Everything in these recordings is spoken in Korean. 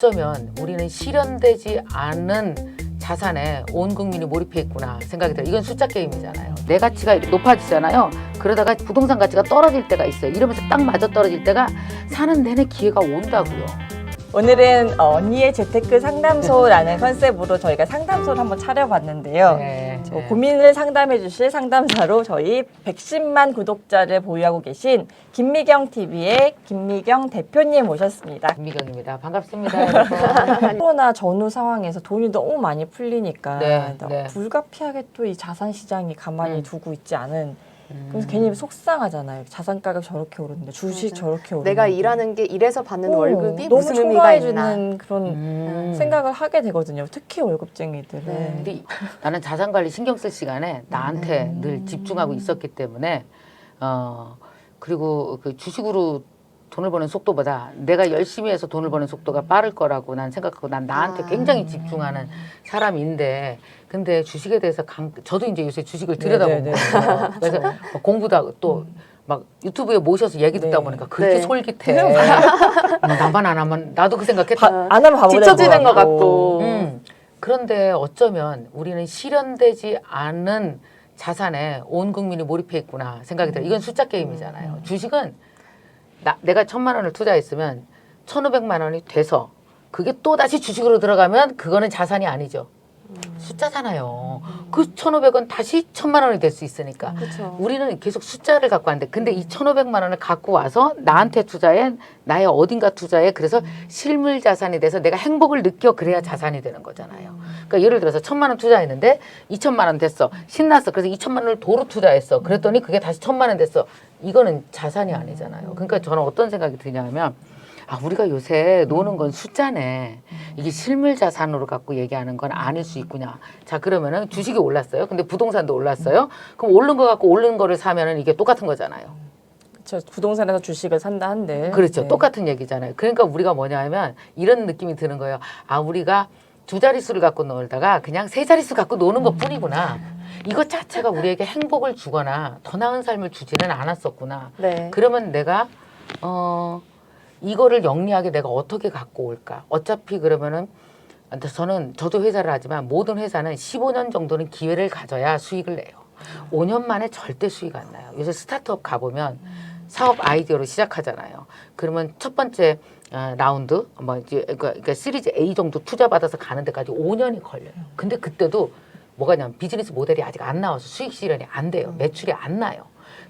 어쩌면 우리는 실현되지 않은 자산에 온 국민이 몰입해 있구나 생각이 들어요. 이건 숫자 게임이잖아요. 내 가치가 이렇게 높아지잖아요. 그러다가 부동산 가치가 떨어질 때가 있어요. 이러면서 딱 맞아 떨어질 때가 사는 내내 기회가 온다고요. 오늘은 언니의 재테크 상담소라는 컨셉으로 저희가 상담소를 한번 차려봤는데요. 네. 고민을 상담해 주실 상담사로 저희 110만 구독자를 보유하고 계신 김미경 TV의 김미경 대표님 모셨습니다. 김미경입니다. 반갑습니다. 여러분. 코로나 전후 상황에서 돈이 너무 많이 풀리니까 네, 네. 불가피하게 또 이 자산 시장이 가만히 두고 있지 않은 그래서 괜히 속상하잖아요. 자산 가격 저렇게 오르는데 주식 맞아. 저렇게 오르는데 내가 일하는 게 일해서 받는 월급이 너무 무슨 의미가 있나. 초라해지는 그런 생각을 하게 되거든요. 특히 월급쟁이들은. 네. 근데 나는 자산 관리 신경 쓸 시간에 나한테 늘 집중하고 있었기 때문에 그리고 그 주식으로 돈을 버는 속도보다 내가 열심히 해서 돈을 버는 속도가 빠를 거라고 난 생각하고 난 나한테 굉장히 집중하는 사람인데 근데 주식에 대해서 저도 이제 요새 주식을 들여다보고 그래서 막 공부도 하고 또 막 유튜브에 모셔서 얘기 듣다 보니까 그렇게 네. 솔깃해. 나만 안 하면 나도 그 생각했다. 안 하면 바보 지쳐지는 것 같고. 그런데 어쩌면 우리는 실현되지 않은 자산에 온 국민이 몰입해 있구나 생각이 들어요. 이건 숫자 게임이잖아요. 주식은 내가 1,000만 원을 투자했으면 1,500만 원이 돼서 그게 또 다시 주식으로 들어가면 그거는 자산이 아니죠. 숫자잖아요. 그 1,500원 다시 1,000만 원이 될 수 있으니까. 그쵸. 우리는 계속 숫자를 갖고 왔는데 근데 이 1,500만 원을 갖고 와서 나한테 투자해 나의 어딘가 투자해 그래서 실물 자산이 돼서 내가 행복을 느껴 그래야 자산이 되는 거잖아요. 그러니까 예를 들어서 1,000만 원 투자했는데 2,000만 원 됐어. 신났어. 그래서 2,000만 원을 도로 투자했어. 그랬더니 그게 다시 1,000만 원 됐어. 이거는 자산이 아니잖아요. 그러니까 저는 어떤 생각이 드냐면 우리가 요새 노는 건 숫자네. 이게 실물 자산으로 갖고 얘기하는 건 아닐 수 있구나. 자, 그러면은 주식이 올랐어요. 근데 부동산도 올랐어요. 그럼 오른 거 갖고 오른 거를 사면은 이게 똑같은 거잖아요. 그렇죠. 부동산에서 주식을 산다 한들. 그렇죠. 네. 똑같은 얘기잖아요. 그러니까 우리가 뭐냐 하면 이런 느낌이 드는 거예요. 우리가 두 자릿수를 갖고 놀다가 그냥 세 자릿수 갖고 노는 것 뿐이구나. 이것 자체가 우리에게 행복을 주거나 더 나은 삶을 주지는 않았었구나. 네. 그러면 내가 이거를 영리하게 내가 어떻게 갖고 올까? 어차피 그러면은 저도 회사를 하지만 모든 회사는 15년 정도는 기회를 가져야 수익을 내요. 5년 만에 절대 수익 안 나요. 요새 스타트업 가보면 사업 아이디어로 시작하잖아요. 그러면 첫 번째 라운드 그러니까 시리즈 A 정도 투자 받아서 가는 데까지 5년이 걸려요. 근데 그때도 뭐가 냐면 비즈니스 모델이 아직 안 나와서 수익 실현이 안 돼요. 매출이 안 나요.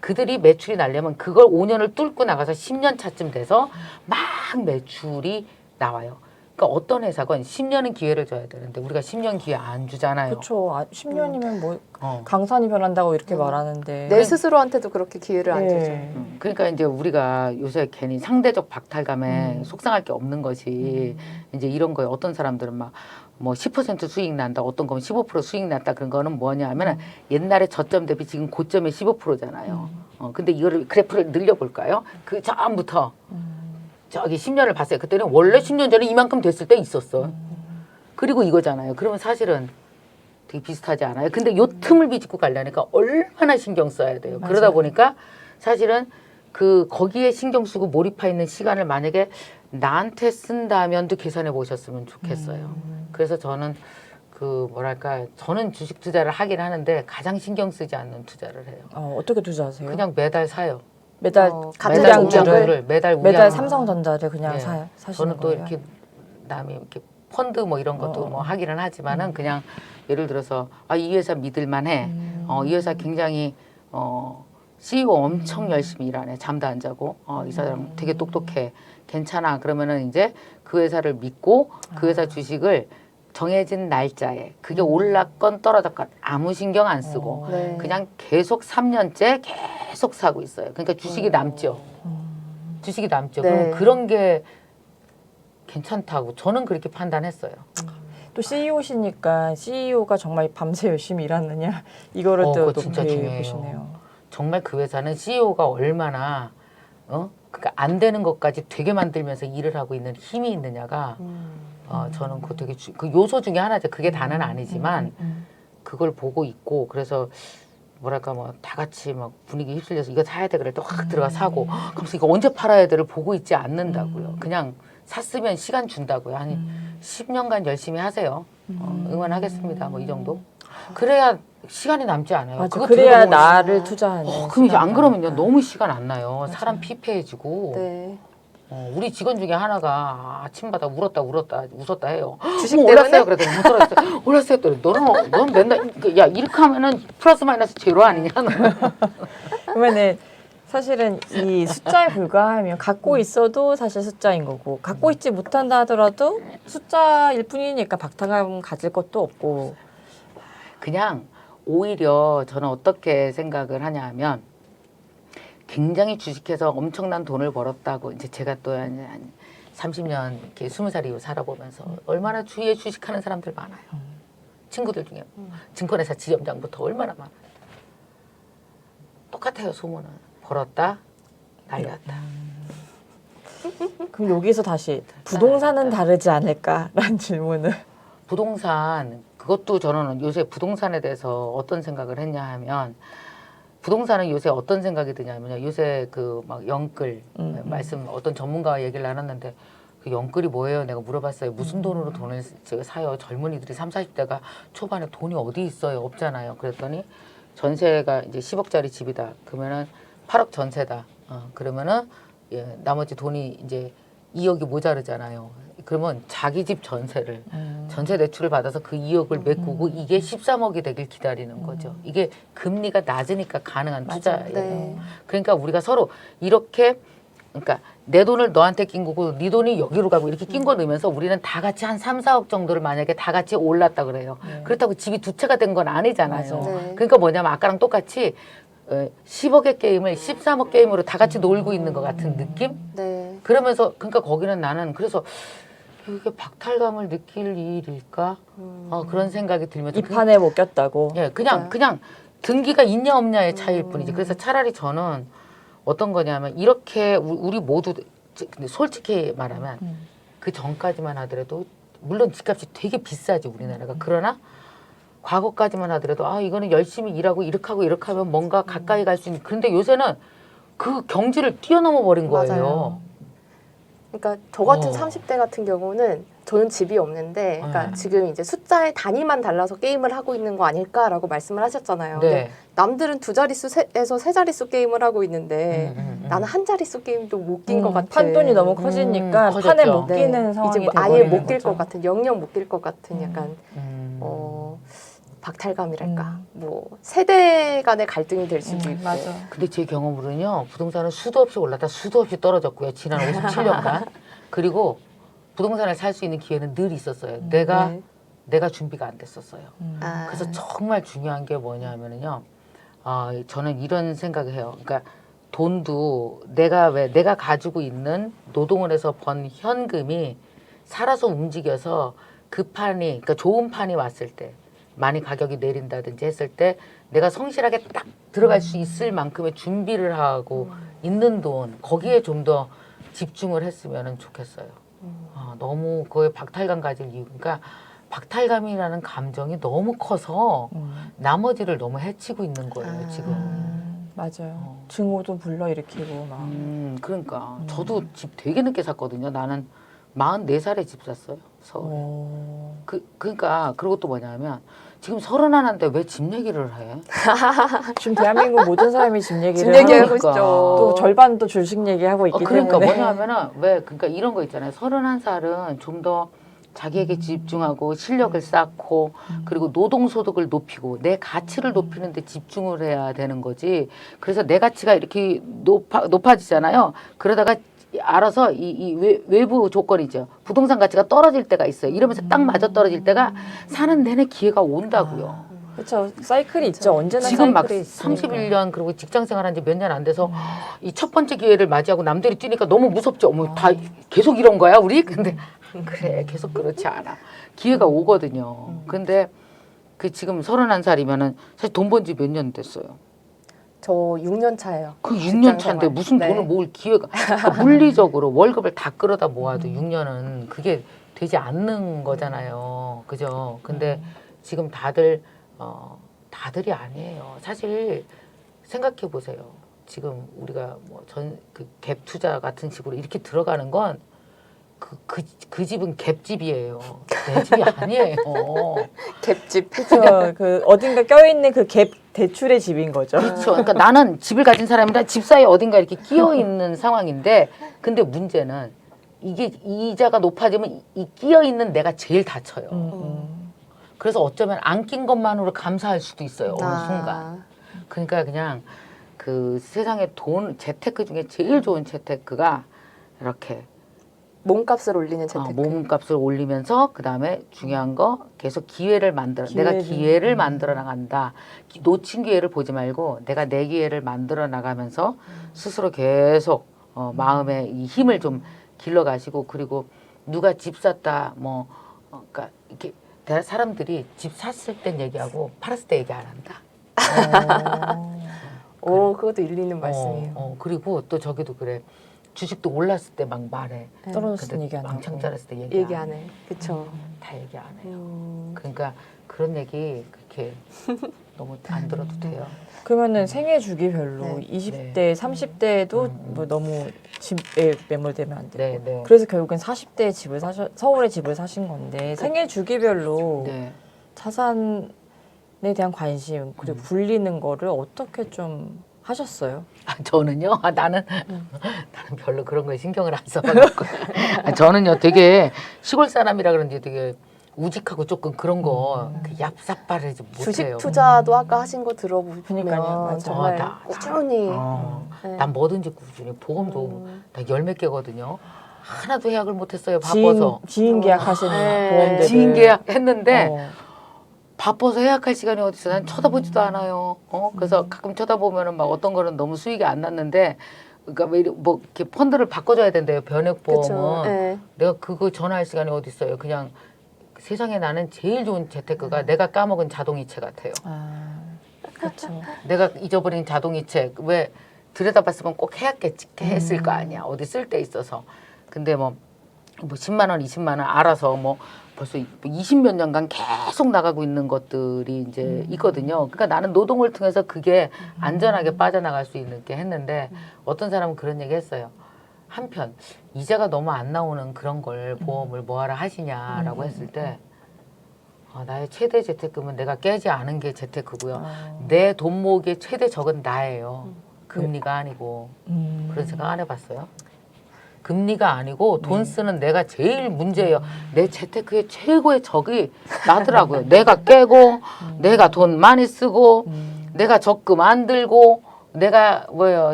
그들이 매출이 나려면 그걸 5년을 뚫고 나가서 10년 차쯤 돼서 막 매출이 나와요. 그러니까 어떤 회사건 10년은 기회를 줘야 되는데 우리가 10년 기회 안 주잖아요. 그렇죠. 10년이면 뭐 강산이 변한다고 이렇게 말하는데. 내 스스로한테도 그렇게 기회를 안 네. 주죠. 그러니까 이제 우리가 요새 괜히 상대적 박탈감에 속상할 게 없는 것이 이제 이런 거예요. 어떤 사람들은 막 뭐 10% 수익 난다. 어떤 거면 15% 수익 났다. 그런 거는 뭐냐 하면은 옛날에 저점 대비 지금 고점에 15%잖아요. 근데 이거를 그래프를 늘려볼까요? 그 전부터 저기 10년을 봤어요. 그때는 원래 10년 전에 이만큼 됐을 때 있었어. 그리고 이거잖아요. 그러면 사실은 되게 비슷하지 않아요? 근데 요 틈을 비집고 가려니까 얼마나 신경 써야 돼요. 맞아요. 그러다 보니까 사실은 거기에 신경 쓰고 몰입해 있는 시간을 만약에 나한테 쓴다면도 계산해 보셨으면 좋겠어요. 그래서 저는 저는 주식 투자를 하긴 하는데 가장 신경 쓰지 않는 투자를 해요. 어떻게 투자하세요? 그냥 매달 사요. 매달 같은 매달 종목을? 우량주를 매달 매달 우량. 삼성전자를 그냥 네. 사시는 저는 또 거예요? 이렇게 남이 이렇게 펀드 뭐 이런 것도 뭐 하기는 하지만은 그냥 예를 들어서 이 회사 믿을만해. 이 회사 굉장히 CEO 엄청 열심히 일하네. 잠도 안 자고. 이 사람 되게 똑똑해. 괜찮아. 그러면은 이제 그 회사를 믿고 그 회사 주식을 정해진 날짜에 그게 올랐건 떨어졌건 아무 신경 안 쓰고 네. 그냥 계속 3년째 계속 사고 있어요. 그러니까 주식이 남죠. 주식이 남죠. 네. 그럼 그런 게 괜찮다고 저는 그렇게 판단했어요. 또 CEO시니까 CEO가 정말 밤새 열심히 일하느냐 이거를 또 그거 진짜 높이 중요해요. 보시네요. 정말 그 회사는 CEO가 얼마나 그러니까 안 되는 것까지 되게 만들면서 일을 하고 있는 힘이 있느냐가 저는 그거 되게 그 요소 중에 하나죠. 그게 다는 아니지만 그걸 보고 있고 그래서 뭐랄까 뭐 다 같이 막 분위기 휩쓸려서 이거 사야 돼 그럴 때 확 들어가 사고 그래서 이거 언제 팔아야 돼를 보고 있지 않는다고요. 그냥 샀으면 시간 준다고요. 한 10년간 열심히 하세요. 응원하겠습니다. 뭐 이 정도. 그래야 시간이 남지 않아요. 맞아. 그거 그래야 들어보면 나를 투자하는. 그럼 이제 안 시간이 그러면요 나니까. 너무 시간 안 나요. 사람 피폐해지고. 네. 우리 직원 중에 하나가 아침마다 웃었다 해요. 주식 뭐 때문에? 올랐어요. 그랬더니 못 올랐어요. 올랐어요. 그랬더니 너는 맨날 야 이렇게 하면은 플러스 마이너스 제로 아니냐? 그러면은 사실은 이 숫자에 불과하면 갖고 있어도 사실 숫자인 거고 갖고 있지 못한다 하더라도 숫자일 뿐이니까 박탈감 가질 것도 없고. 그냥 오히려 저는 어떻게 생각을 하냐 하면 굉장히 주식해서 엄청난 돈을 벌었다고 이제 제가 또 한 30년 이렇게 20살 이후 살아보면서 얼마나 주위에 주식하는 사람들 많아요. 친구들 중에 증권회사 지점장부터 얼마나 많아요. 똑같아요 소문은. 벌었다 날렸다. 그럼 여기서 다시 부동산은 다르지 않을까라는 질문을. 부동산 그것도 저는 요새 부동산에 대해서 어떤 생각을 했냐 하면 부동산은 요새 어떤 생각이 드냐면요. 요새 그 막 영끌 말씀 어떤 전문가와 얘기를 나눴는데 그 영끌이 뭐예요? 내가 물어봤어요. 무슨 돈으로 돈을 사요? 젊은이들이 30, 40대가 초반에 돈이 어디 있어요? 없잖아요. 그랬더니 전세가 이제 10억짜리 집이다. 그러면은 8억 전세다. 그러면은 예, 나머지 돈이 이제 2억이 모자르잖아요. 그러면 자기 집 전세를 전세 대출을 받아서 그 2억을 메꾸고 이게 13억이 되길 기다리는 거죠. 이게 금리가 낮으니까 가능한 투자예요. 네. 그러니까 우리가 서로 이렇게 그러니까 내 돈을 너한테 낀 거고 네 돈이 여기로 가고 이렇게 낀 거 넣으면서 우리는 다 같이 한 3, 4억 정도를 만약에 다 같이 올랐다 그래요. 그렇다고 집이 두 채가 된 건 아니잖아요. 맞아요. 네. 그러니까 뭐냐면 아까랑 똑같이 10억의 게임을 13억 게임으로 다 같이 놀고 있는 것 같은 느낌? 네. 그러면서 그러니까 거기는 나는 그래서 이게 박탈감을 느낄 일일까? 그런 생각이 들면서 이 판에 못 꼈다고. 예, 맞아요. 그냥 등기가 있냐 없냐의 차이일 뿐이지. 그래서 차라리 저는 어떤 거냐면 이렇게 우리 모두 근데 솔직히 말하면 그 전까지만 하더라도 물론 집값이 되게 비싸지 우리나라가. 그러나 과거까지만 하더라도 아 이거는 열심히 일하고 이렇게 하고 이렇게 하면 뭔가 가까이 갈 수 있는. 그런데 요새는 그 경지를 뛰어넘어 버린 거예요. 맞아요. 그러니까 저 같은 어. 30대 같은 경우는 저는 집이 없는데 그러니까 네. 지금 이제 숫자의 단위만 달라서 게임을 하고 있는 거 아닐까라고 말씀을 하셨잖아요. 네. 근데 남들은 두 자릿수에서 세 자릿수 게임을 하고 있는데 나는 한 자릿수 게임도 못 낀 것 같은. 판돈이 너무 커지니까 커졌죠. 판에 못 네. 끼는 상황이 이제 뭐 아예 돼버리는 못 낄 거죠. 것 같은 영영 못 낄 것 같은 약간 음. 박탈감이랄까 뭐 세대 간의 갈등이 될 수도 있고. 맞아. 근데 제 경험으로는요 부동산은 수도 없이 올랐다 수도 없이 떨어졌고요 지난 57년간 그리고 부동산을 살 수 있는 기회는 늘 있었어요. 네. 내가 준비가 안 됐었어요. 아. 그래서 정말 중요한 게 뭐냐면은요, 저는 이런 생각을 해요. 그러니까 돈도 내가 가지고 있는 노동을 해서 번 현금이 살아서 움직여서 그 판이 그러니까 좋은 판이 왔을 때 많이 가격이 내린다든지 했을 때 내가 성실하게 딱 들어갈 수 있을 만큼의 준비를 하고 있는 돈 거기에 좀 더 집중을 했으면 좋겠어요. 너무 그거에 박탈감 가질 이유 그러니까 박탈감이라는 감정이 너무 커서 나머지를 너무 해치고 있는 거예요 지금. 맞아요. 증오도 불러일으키고 막. 그러니까 저도 집 되게 늦게 샀거든요. 나는 44살에 집 샀어요. 서울에. 오. 그러니까 그리고 또 뭐냐면 지금 31인데 왜 집 얘기를 해? 지금 대한민국 모든 사람이 집 얘기를 집 얘기하고 그러니까. 있죠. 또 절반도 주식 얘기하고 있기 그러니까 때문에. 뭐냐면은 왜 그러니까 이런 거 있잖아요. 31살은 좀 더 자기에게 집중하고 실력을 쌓고 그리고 노동소득을 높이고 내 가치를 높이는 데 집중을 해야 되는 거지. 그래서 내 가치가 이렇게 높아지잖아요. 그러다가 알아서 이 외부 조건이죠. 부동산 가치가 떨어질 때가 있어요. 이러면서 딱 맞아 떨어질 때가 사는 내내 기회가 온다고요. 그렇죠. 사이클이 있죠. 언제나 지금 막 사이클이 있으니까. 31년 그리고 직장 생활한 지 몇 년 안 돼서 이 첫 번째 기회를 맞이하고 남들이 뛰니까 너무 무섭죠. 어머 다 계속 이런 거야 우리? 근데 그래 계속 그렇지 않아. 기회가 오거든요. 근데 그 지금 31살이면은 사실 돈 번 지 몇 년 됐어요. 저 6년 차예요. 그 6년 차인데 무슨 네. 돈을 모을 기회가 그러니까 물리적으로 월급을 다 끌어다 모아도 6년은 그게 되지 않는 거잖아요. 그죠? 근데 지금 다들이 아니에요. 사실 생각해 보세요. 지금 우리가 뭐 그 갭 투자 같은 식으로 이렇게 들어가는 건 그 집은 갭집이에요. 내 집이 아니에요. 갭집. 그렇죠. 그 어딘가 껴있는 그 갭 대출의 집인 거죠. 그렇죠. 그러니까 나는 집을 가진 사람이라 집 사이에 어딘가 이렇게 끼어 있는 상황인데, 근데 문제는 이게 이자가 높아지면 이 끼어 있는 내가 제일 다쳐요. 그래서 어쩌면 안 낀 것만으로 감사할 수도 있어요. 어느 순간. 그러니까 그냥 그 세상에 재테크 중에 제일 좋은 재테크가 이렇게 몸값을 올리는 재테크. 몸값을 올리면서 그 다음에 중요한 거 계속 내가 기회를 만들어 나간다. 놓친 기회를 보지 말고 내가 내 기회를 만들어 나가면서 스스로 계속 마음의 이 힘을 좀 길러가시고, 그리고 누가 집 샀다 그러니까 이렇게 사람들이 집 샀을 땐 얘기하고 팔았을 때 얘기 안 한다. 오, 그것도 일리 있는 말씀이에요. 그리고 또 저기도 그래. 주식도 올랐을 때 막 말해. 떨어졌을 때 근데 얘기 안 하고. 왕창 잘했을 때 얘기 안 해. 그쵸. 다 얘기 안 해요. 그러니까 그런 얘기 그렇게 너무 안 들어도 돼요. 그러면은 생애 주기별로 네. 20대, 30대에도 뭐 너무 집에 매몰되면 안 되고. 네. 그래서 결국엔 40대에 서울에 집을 사신 건데 생애 주기별로 네. 자산에 대한 관심 그리고 굴리는 거를 어떻게 좀 하셨어요? 저는요. 나는 별로 그런 거에 신경을 안 써가지고. 저는요 되게 시골 사람이라 그런지 되게 우직하고 조금 그런 거 얍삽바르지 못해요. 주식 투자도 아까 하신 거 들어보면 그러니까요. 맞아요. 정말 나 꾸준히. 난 뭐든지 꾸준히 보험도 다 열 몇 개거든요. 하나도 예약을 못했어요. 지인, 바빠서. 지인 계약하시는 네. 보험들 지인 계약했는데 바빠서 예약할 시간이 어디 있어. 난 쳐다보지도 않아요. 그래서 가끔 쳐다보면은 막 어떤 거는 너무 수익이 안 났는데, 그러니까 뭐 이렇게 펀드를 바꿔줘야 된대요. 변액보험은. 네. 내가 그거 전화할 시간이 어디 있어요. 그냥 세상에 나는 제일 좋은 재테크가 내가 까먹은 자동이체 같아요. 그렇죠. 내가 잊어버린 자동이체 왜 들여다봤으면 꼭 해야겠지 했을 거 아니야. 어디 쓸 데 있어서. 근데 뭐 10만 원, 20만 원 알아서 뭐 벌써 20몇 년간 계속 나가고 있는 것들이 이제 있거든요. 그러니까 나는 노동을 통해서 그게 안전하게 빠져나갈 수 있게 했는데, 어떤 사람은 그런 얘기 했어요. 한편 이자가 너무 안 나오는 그런 걸 보험을 뭐하러 하시냐라고 했을 때, 나의 최대 재테크는 내가 깨지 않은 게 재테크고요. 내 돈 모으기의 최대 적은 나예요. 금리가 아니고. 그런 생각 안 해봤어요? 금리가 아니고 돈 쓰는 내가 제일 문제예요. 내 재테크의 최고의 적이 나더라고요. 내가 깨고, 내가 돈 많이 쓰고, 내가 적금 안 들고, 내가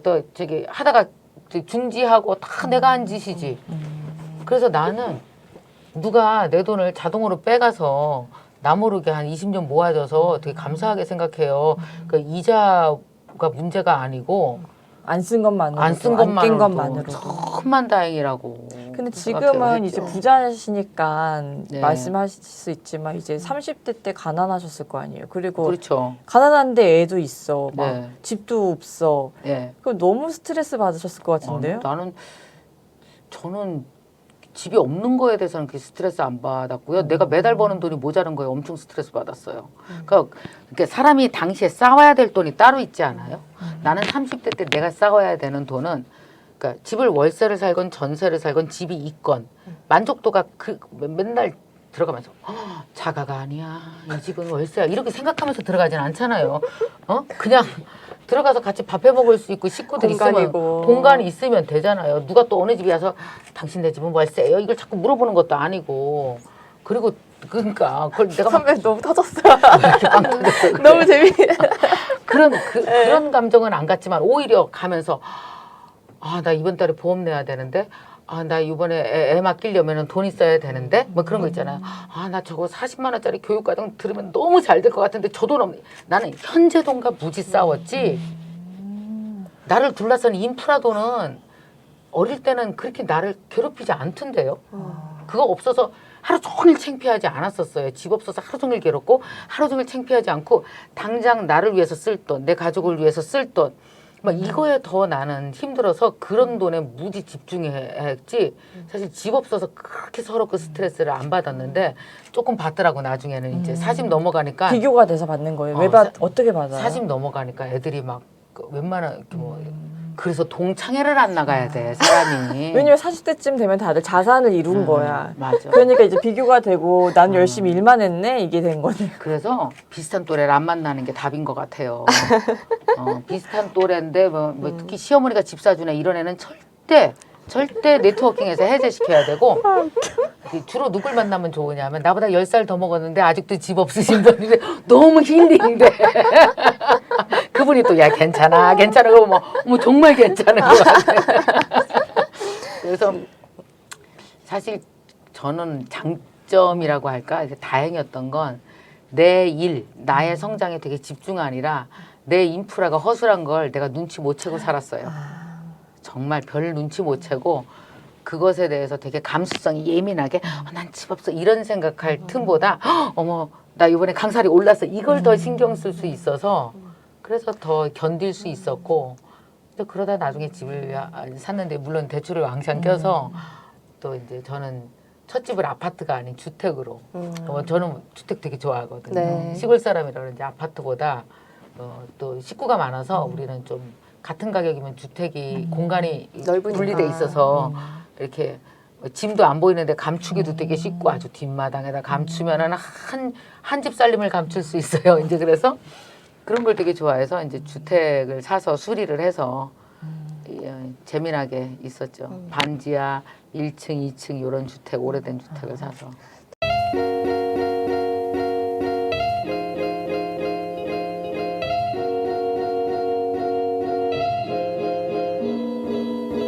또 저기 하다가 중지하고 다 내가 한 짓이지. 그래서 나는 누가 내 돈을 자동으로 빼가서 나 모르게 한 20년 모아져서 되게 감사하게 생각해요. 그 이자가 문제가 아니고 안 쓴 것만으로 안 쓴 안낀 것만으로도 것만으로도. 천만 다행이라고. 근데 생각해요. 지금은 이제 했죠. 부자시니까 네. 말씀하실 수 있지만 이제 30대 때 가난하셨을 거 아니에요. 그리고 그렇죠. 가난한데 애도 있어. 막 네. 집도 없어. 예. 그럼 너무 스트레스 받으셨을 것 같은데요? 저는 집이 없는 거에 대해서는 그렇게 스트레스 안 받았고요. 내가 매달 버는 돈이 모자란 거에 엄청 스트레스 받았어요. 그러니까 사람이 당시에 쌓아야 될 돈이 따로 있지 않아요? 나는 30대 때 내가 쌓아야 되는 돈은, 그러니까 집을 월세를 살건 전세를 살건 집이 있건 만족도가 맨날 들어가면서 자가가 아니야, 이 집은 월세야, 이렇게 생각하면서 들어가진 않잖아요. 그냥 들어가서 같이 밥 해 먹을 수 있고 식구들 있으면 공간이 있으면 되잖아요. 누가 또 어느 집에 와서 당신네 집은 월세예요? 이걸 자꾸 물어보는 것도 아니고. 그리고 그러니까 그걸 내가 선배 너무 터졌어요. 이렇게 빵 터졌어요. 너무 재미있어요. 그런 감정은 안 갔지만 오히려 가면서 나 이번 달에 보험 내야 되는데, 나 이번에 애 맡기려면 돈 있어야 되는데, 뭐 그런 거 있잖아요. 나 저거 40만 원짜리 교육과정 들으면 너무 잘 될 것 같은데 저 돈 없네. 나는 현재 돈과 무지 싸웠지. 나를 둘러싼 인프라 돈은 어릴 때는 그렇게 나를 괴롭히지 않던데요. 그거 없어서 하루 종일 창피하지 않았었어요. 집 없어서 하루 종일 괴롭고 하루 종일 창피하지 않고, 당장 나를 위해서 쓸 돈, 내 가족을 위해서 쓸 돈, 막 이거에 더 나는 힘들어서 그런 돈에 무지 집중했지. 사실 집 없어서 그렇게 서로 그 스트레스를 안 받았는데 조금 받더라고. 나중에는 이제 40 넘어가니까. 비교가 돼서 받는 거예요. 어, 어떻게 받아요? 40 넘어가니까 애들이 막 웬만한 뭐 그래서 동창회를 안 나가야 돼 사람이. 왜냐면 40대쯤 되면 다들 자산을 이룬 거야. 맞아. 그러니까 이제 비교가 되고 난 열심히 일만 했네 이게 된 거네. 그래서 비슷한 또래를 안 만나는 게 답인 것 같아요. 비슷한 또래인데 뭐 특히 시어머니가 집 사주네 이런 애는 절대 네트워킹에서 해제시켜야 되고. 주로 누굴 만나면 좋으냐면 나보다 10살 더 먹었는데 아직도 집 없으신 분인데 너무 힐링돼. 그분이 또 야 괜찮아 그러고 뭐 정말 괜찮은 것 같아. 그래서 사실 저는 장점이라고 할까 이제 다행이었던 건 내 일, 나의 성장에 되게 집중하니라 내 인프라가 허술한 걸 내가 눈치 못 채고 살았어요. 정말 별 눈치 못 채고 그것에 대해서 되게 감수성이 예민하게 난 집 없어 이런 생각할 틈보다 어머 나 이번에 강살이 올랐어 이걸 더 신경 쓸 수 있어서 그래서 더 견딜 수 있었고 근데 그러다 나중에 집을 샀는데 물론 대출을 왕창 껴서 또 이제 저는 첫 집을 아파트가 아닌 주택으로 저는 주택 되게 좋아하거든요. 네. 시골 사람이라 그런지 아파트보다 또 식구가 많아서 우리는 좀 같은 가격이면 주택이 공간이 넓으니까. 분리돼 있어서 이렇게 짐도 안 보이는데 감추기도 되게 쉽고 아주 뒷마당에다 감추면은 한 집 살림을 감출 수 있어요. 이제 그래서 그런 걸 되게 좋아해서 이제 주택을 사서 수리를 해서 재미나게 있었죠. 반지하 1층, 2층 이런 주택 오래된 주택을 사서.